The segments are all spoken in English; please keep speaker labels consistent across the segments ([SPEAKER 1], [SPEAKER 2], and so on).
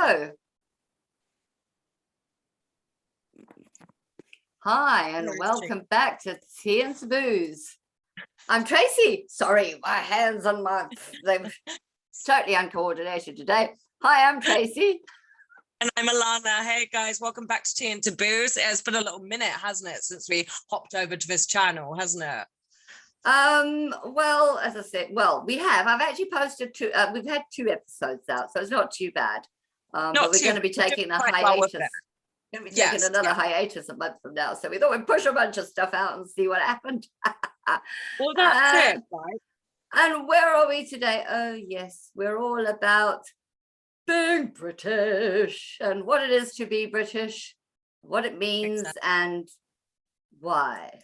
[SPEAKER 1] Hello. Hi, and welcome back to Tea and Taboos. I'm Tracy. Sorry, my hands on they've totally uncoordinated today. Hi, I'm Tracy.
[SPEAKER 2] And I'm Alana. Hey guys, welcome back to Tea and Taboos. It's been a little minute, hasn't it, since we hopped over to this channel, hasn't it?
[SPEAKER 1] Well, as I said, we have. I've actually posted two. We've had 2 episodes out, so it's not too bad. But we're going to be taking a hiatus. Going to be taking another hiatus a month from now. So we thought we'd push a bunch of stuff out and see what happened.
[SPEAKER 2] Well, that's it, right?
[SPEAKER 1] And where are we today? Oh, yes, we're all about being British and what it is to be British, what it means, and why.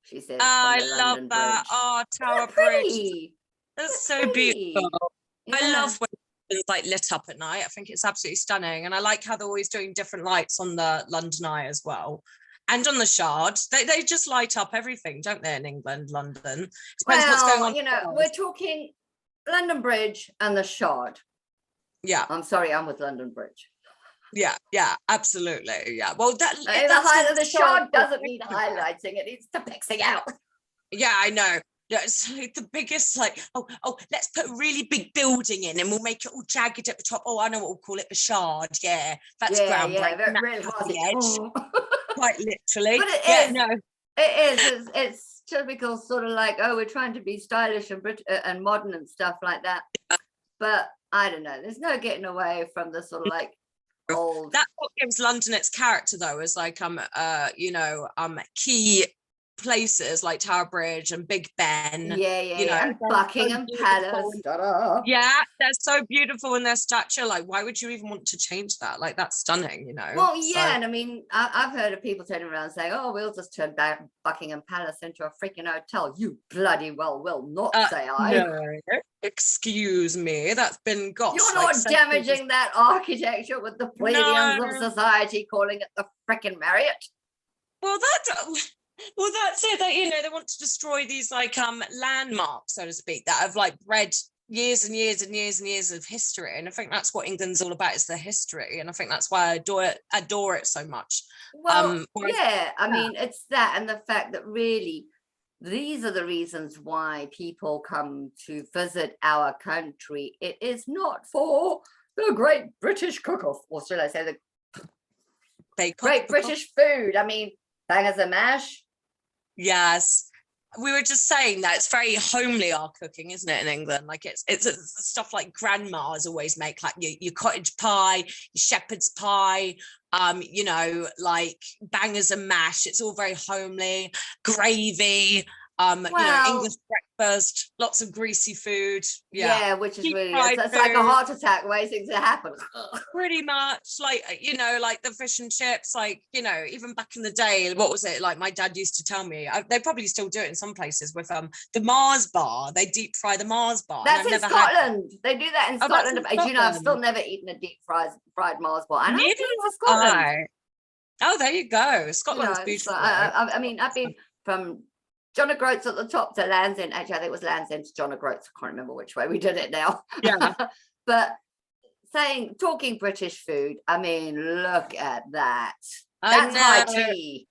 [SPEAKER 1] She says,
[SPEAKER 2] I love that.
[SPEAKER 1] Bridge.
[SPEAKER 2] Oh, Tower Bridge. That's so beautiful. Yeah. I love when it's like lit up at night. I think it's absolutely stunning. And I like how they're always doing different lights on the London Eye as well. And on the Shard. They just light up everything, don't they, in England, London?
[SPEAKER 1] Depends what's going on. You know, we're talking London Bridge and the Shard.
[SPEAKER 2] Yeah.
[SPEAKER 1] I'm sorry, I'm with London Bridge.
[SPEAKER 2] Yeah, absolutely. Yeah. Well, the
[SPEAKER 1] height of the Shard doesn't need highlighting; it needs depicting out.
[SPEAKER 2] Yeah, I know. Yeah, it's like the biggest, like, oh, let's put a really big building in, and we'll make it all jagged at the top. Oh, I know what we'll call it, the Shard. Yeah, that's groundbreaking.
[SPEAKER 1] Yeah, really
[SPEAKER 2] the edge. Quite literally.
[SPEAKER 1] But it is. No, it is. It's typical, sort of like, oh, we're trying to be stylish and modern and stuff like that. But I don't know. There's no getting away from the sort of like. Old.
[SPEAKER 2] That's what gives London its character, though, is like key places like Tower Bridge and Big Ben.
[SPEAKER 1] Yeah, and Buckingham Palace.
[SPEAKER 2] Yeah, they're so beautiful in their stature. Like, why would you even want to change that? Like, that's stunning, you know.
[SPEAKER 1] Well, yeah, and I mean, I've heard of people turning around saying, "Oh, we'll just turn back Buckingham Palace into a freaking hotel." You bloody well will not, say I.
[SPEAKER 2] No, excuse me, that's been
[SPEAKER 1] You're not damaging that architecture with the plebeians of society calling it the freaking Marriott.
[SPEAKER 2] Well, that's it. That, you know, they want to destroy these like landmarks, so to speak, that have like bred years and years and years and years of history. And I think that's what England's all about, is the history. And I think that's why I adore it so much.
[SPEAKER 1] Well, I mean, it's that, and the fact that really these are the reasons why people come to visit our country. It is not for the great British cook-off, or should I say the great British food. I mean, bangers and mash.
[SPEAKER 2] Yes, we were just saying that it's very homely, our cooking, isn't it, in England? Like it's stuff like grandmas always make, like your cottage pie, your shepherd's pie, you know, like bangers and mash. It's all very homely. Gravy, you know, English breakfast, lots of greasy food. Yeah,
[SPEAKER 1] which is really, it's like a heart attack waiting to happen.
[SPEAKER 2] Pretty much, like, you know, like the fish and chips, like, you know, even back in the day, what was it like? My dad used to tell me, they probably still do it in some places with the Mars bar. They deep fry the Mars bar.
[SPEAKER 1] That's in Scotland. They do that in Scotland. You know, I've still never eaten a deep fried Mars bar. I never been to Scotland.
[SPEAKER 2] Oh, there you go. Scotland's beautiful.
[SPEAKER 1] I mean, I've been from John O'Groats at the top to Land's End. Actually, I think it was Land's End to John O'Groats. I can't remember which way we did it now.
[SPEAKER 2] Yeah.
[SPEAKER 1] But talking British food, I mean, look at that. That's high tea.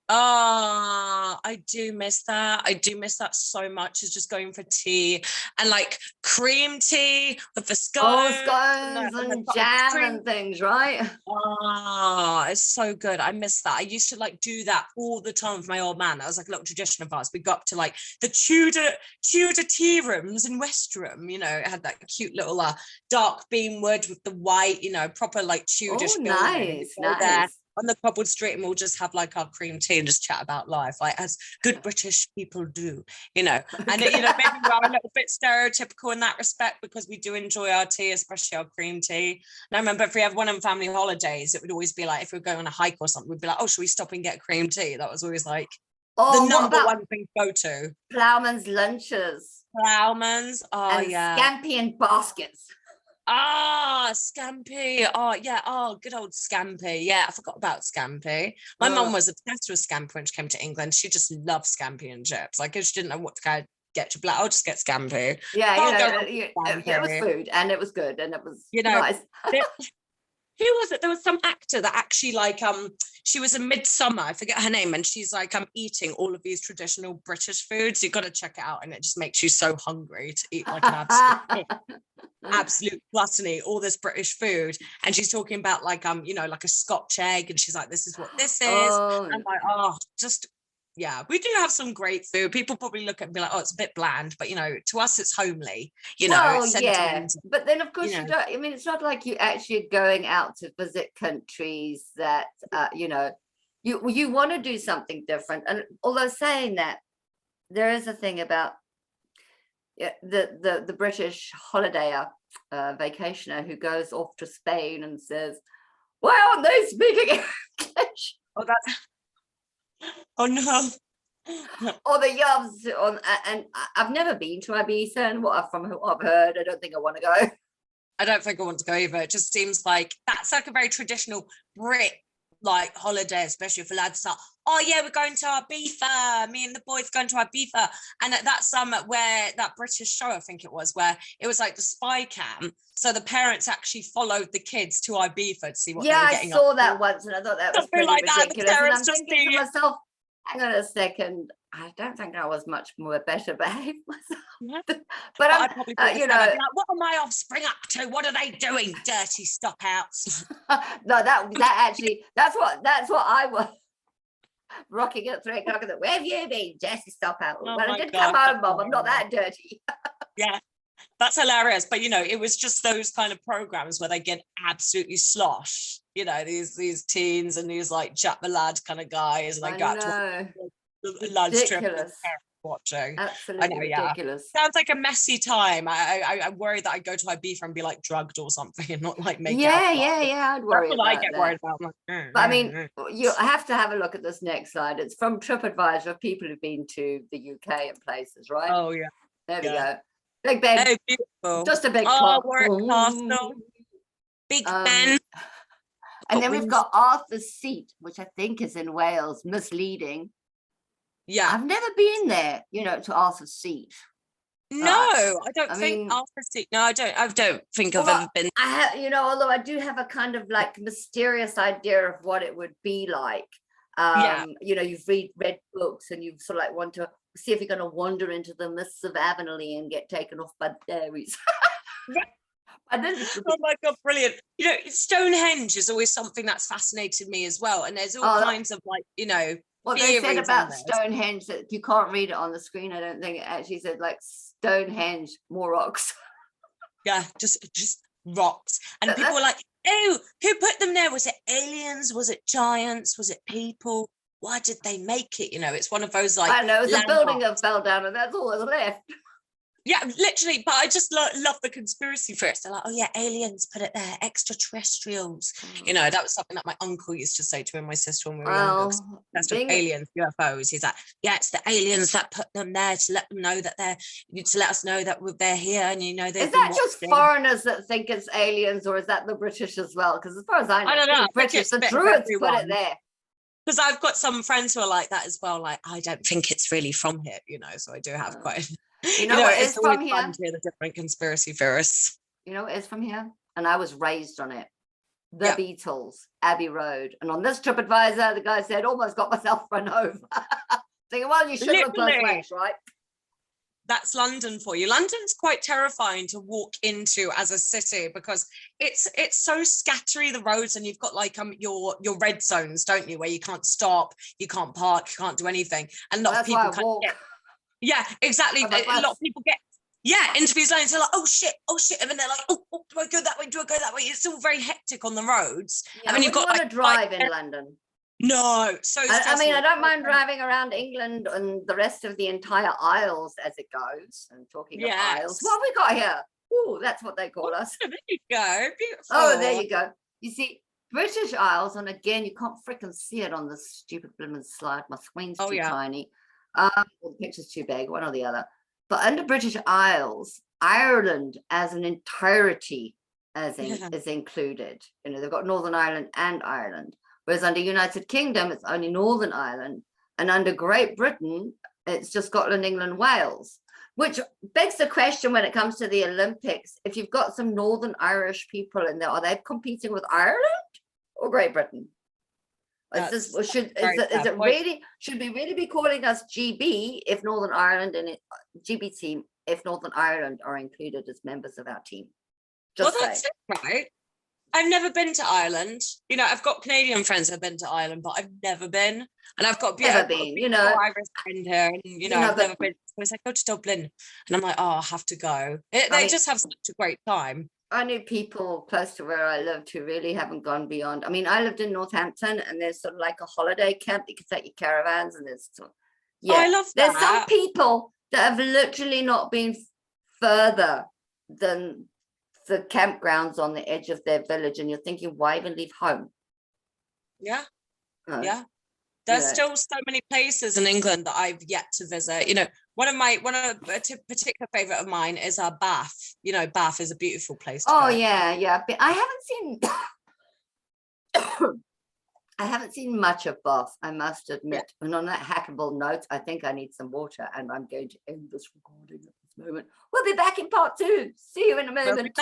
[SPEAKER 2] Oh, I do miss that. I do miss that so much. Is just going for tea and like cream tea with the scones,
[SPEAKER 1] and jam and things, right?
[SPEAKER 2] Oh, it's so good. I miss that. I used to like do that all the time with my old man. That was like a little tradition of ours. We got up to like the Tudor tea rooms in Westerham. You know, it had that cute little dark beam wood with the white, you know, proper like Tudor.
[SPEAKER 1] Oh, nice.
[SPEAKER 2] There on the cobbled street, and we'll just have like our cream tea and just chat about life, like as good British people do, you know. And you know, maybe we're a little bit stereotypical in that respect, because we do enjoy our tea, especially our cream tea. And I remember if we have one on family holidays, it would always be like, if we were going on a hike or something, we'd be like, oh, should we stop and get cream tea? That was always like the number one thing to go to.
[SPEAKER 1] Ploughman's lunches.
[SPEAKER 2] Ploughman's, and
[SPEAKER 1] scampi and baskets.
[SPEAKER 2] Scampi. Oh yeah. Oh, good old scampi. Yeah, I forgot about scampi. My mum was obsessed with scampi when she came to England. She just loved scampi and chips. Like, if she didn't know what to get, to I'll just get scampi.
[SPEAKER 1] Yeah, it was food, and it was good, and it was, you know, nice.
[SPEAKER 2] who was it? There was some actor that actually like she was in Midsummer, I forget her name, and she's like eating all of these traditional British foods. You've got to check it out, and it just makes you so hungry to eat like an absolute gluttony, all this British food. And she's talking about like you know, like a Scotch egg, and she's like, this is what this is.
[SPEAKER 1] Oh.
[SPEAKER 2] I'm like, oh, just yeah, we do have some great food. People probably look at it and be like, oh, it's a bit bland, but you know, to us it's homely, you know,
[SPEAKER 1] Well,
[SPEAKER 2] it's
[SPEAKER 1] yeah,
[SPEAKER 2] sentimental,
[SPEAKER 1] but then of course
[SPEAKER 2] you
[SPEAKER 1] you
[SPEAKER 2] know.
[SPEAKER 1] don't. I mean, it's not like you actually are going out to visit countries that you know, you want to do something different. And although saying that, there is a thing about the British holidayer, vacationer who goes off to Spain and says, "Why aren't they speaking English?"
[SPEAKER 2] Oh, that's oh no.
[SPEAKER 1] Or the yobs on, and I've never been to Ibiza, and from what I've heard, I don't think I want to go.
[SPEAKER 2] I don't think I want to go either. It just seems like that's like a very traditional Brit like holiday, especially for lads start. Oh yeah, we're going to Ibiza. Me and the boys going to Ibiza, and that's where that British show, I think it was, where it was like the spy cam. So the parents actually followed the kids to Ibiza to see what they were getting
[SPEAKER 1] I saw
[SPEAKER 2] up
[SPEAKER 1] that
[SPEAKER 2] to.
[SPEAKER 1] once, and I thought that was
[SPEAKER 2] Something
[SPEAKER 1] pretty
[SPEAKER 2] like that. The
[SPEAKER 1] ridiculous. And I'm
[SPEAKER 2] parents just
[SPEAKER 1] thinking
[SPEAKER 2] see
[SPEAKER 1] to
[SPEAKER 2] it.
[SPEAKER 1] myself, hang on a second, I don't think I was much more better behaved myself.
[SPEAKER 2] Yeah.
[SPEAKER 1] But
[SPEAKER 2] I'd probably be the
[SPEAKER 1] you
[SPEAKER 2] same.
[SPEAKER 1] know,
[SPEAKER 2] I'd be like, what are my offspring up to? What are they doing? Dirty stockouts.
[SPEAKER 1] no, that actually, that's what I was. Rocking at 3 o'clock in the, where have you been, Jessie? Stop out.
[SPEAKER 2] Oh
[SPEAKER 1] Well, I
[SPEAKER 2] my
[SPEAKER 1] did
[SPEAKER 2] God,
[SPEAKER 1] come home, Mom. I'm not that dirty.
[SPEAKER 2] Yeah, that's hilarious. But you know, it was just those kind of programs where they get absolutely sloshed. You know, these teens and these like Jack the Lad kind of guys, and they
[SPEAKER 1] I
[SPEAKER 2] got
[SPEAKER 1] know.
[SPEAKER 2] to lunch trip
[SPEAKER 1] Ridiculous.
[SPEAKER 2] watching.
[SPEAKER 1] Absolutely
[SPEAKER 2] I know, yeah.
[SPEAKER 1] ridiculous.
[SPEAKER 2] Sounds like a messy time. I worry that I go to Ibiza and be like drugged or something and not like make it out.
[SPEAKER 1] I'd worry
[SPEAKER 2] That's what
[SPEAKER 1] about
[SPEAKER 2] I get
[SPEAKER 1] that.
[SPEAKER 2] worried about. Like,
[SPEAKER 1] But I mean, you have to have a look at this next slide. It's from TripAdvisor of people who've been to the UK and places, right?
[SPEAKER 2] oh yeah.
[SPEAKER 1] There we go. Big Ben.
[SPEAKER 2] Oh, beautiful.
[SPEAKER 1] Just a big
[SPEAKER 2] Oh,
[SPEAKER 1] clock.
[SPEAKER 2] Warwick Castle. Big Ben.
[SPEAKER 1] And then we've
[SPEAKER 2] wings.
[SPEAKER 1] got Arthur's Seat, which I think is in Wales, misleading.
[SPEAKER 2] Yeah.
[SPEAKER 1] I've never been there, you know, to Arthur's Seat.
[SPEAKER 2] No, I don't
[SPEAKER 1] I
[SPEAKER 2] think
[SPEAKER 1] mean,
[SPEAKER 2] Arthur's Seat. No, I don't think I've ever been.
[SPEAKER 1] I have, you know, although I do have a kind of like mysterious idea of what it would be like. You know, you've read books and you sort of like want to see if you're going to wander into the mists of Avonlea and get taken off by fairies.
[SPEAKER 2] Oh my God, brilliant. You know, Stonehenge is always something that's fascinated me as well. And there's all kinds of like, you know,
[SPEAKER 1] what they said about Stonehenge, that you can't read it on the screen. I don't think it actually said like Stonehenge, more rocks.
[SPEAKER 2] Yeah, just rocks. And people were like, oh, who put them there? Was it aliens? Was it giants? Was it people? Why did they make it? You know, it's one of those like,
[SPEAKER 1] I know, it's a building that fell down and that's all that's left.
[SPEAKER 2] Yeah, literally, but I just love the conspiracy theorists. They're like, oh yeah, aliens put it there, extraterrestrials. You know, that was something that my uncle used to say to me and my sister when we were younger. That's with aliens, UFOs. He's like, yeah, it's the aliens that put them there to let them know that to let us know that they're here, and you know, is
[SPEAKER 1] that just foreigners that think it's aliens, or is that the British as well? Because as far as I know,
[SPEAKER 2] I don't know.
[SPEAKER 1] British, the Druids put it there.
[SPEAKER 2] Because I've got some friends who are like that as well. Like, I don't think it's really from here, you know. So I do have quite.
[SPEAKER 1] You know what is from here?
[SPEAKER 2] Fun to hear the different conspiracy theorists.
[SPEAKER 1] You know what is from here? And I was raised on it. The Beatles, Abbey Road. And on this TripAdvisor, the guy said, almost got myself run over. Thinking, well, you should look both ways, right?
[SPEAKER 2] That's London for you. London's quite terrifying to walk into as a city because it's so scattery, the roads, and you've got like your red zones, don't you, where you can't stop, you can't park, you can't do anything. And a lot of people can't get. Yeah, exactly. A lot of people get into these lanes. They're like, oh shit, and then they're like, oh, do I go that way? Do I go that way? It's all very hectic on the roads.
[SPEAKER 1] Yeah, I mean, you've got to drive in London.
[SPEAKER 2] No, so
[SPEAKER 1] I mean, I don't mind driving around England and the rest of the entire Isles as it goes. And talking of Isles, what have we got here? Oh, that's what they call us.
[SPEAKER 2] There you go, beautiful.
[SPEAKER 1] Oh, there you go. You see, British Isles, and again, you can't freaking see it on this stupid blimmin' slide. My screen's too tiny. The picture's too big, one or the other. But under British Isles, Ireland as an entirety is included. You know, they've got Northern Ireland and Ireland. Whereas under United Kingdom, it's only Northern Ireland. And under Great Britain, it's just Scotland, England, Wales. Which begs the question when it comes to the Olympics, if you've got some Northern Irish people in there, are they competing with Ireland or Great Britain? Is it really, should we really be calling us GB if Northern Ireland and GB team if Northern Ireland are included as members of our team?
[SPEAKER 2] Well, that's it, right? I've never been to Ireland. You know, I've got Canadian friends that have been to Ireland, but I've never been. And I've got
[SPEAKER 1] Irish
[SPEAKER 2] friend here, and I've never been. I was like, go to Dublin, and I'm like, oh, I have to go. They just have such a great time.
[SPEAKER 1] I knew people close to where I lived who really haven't gone beyond. I mean, I lived in Northampton, and there's sort of like a holiday camp. You can take your caravans, and there's
[SPEAKER 2] I love that.
[SPEAKER 1] There's some people that have literally not been further than the campgrounds on the edge of their village, and you're thinking, why even leave home?
[SPEAKER 2] Yeah. There's still so many places in England that I've yet to visit. You know, one of a particular favorite of mine is Bath. You know, Bath is a beautiful place to go.
[SPEAKER 1] Yeah. But I haven't seen much of Bath, I must admit. And on that hackable note, I think I need some water, and I'm going to end this recording at this moment. We'll be back in part 2. See you in a moment.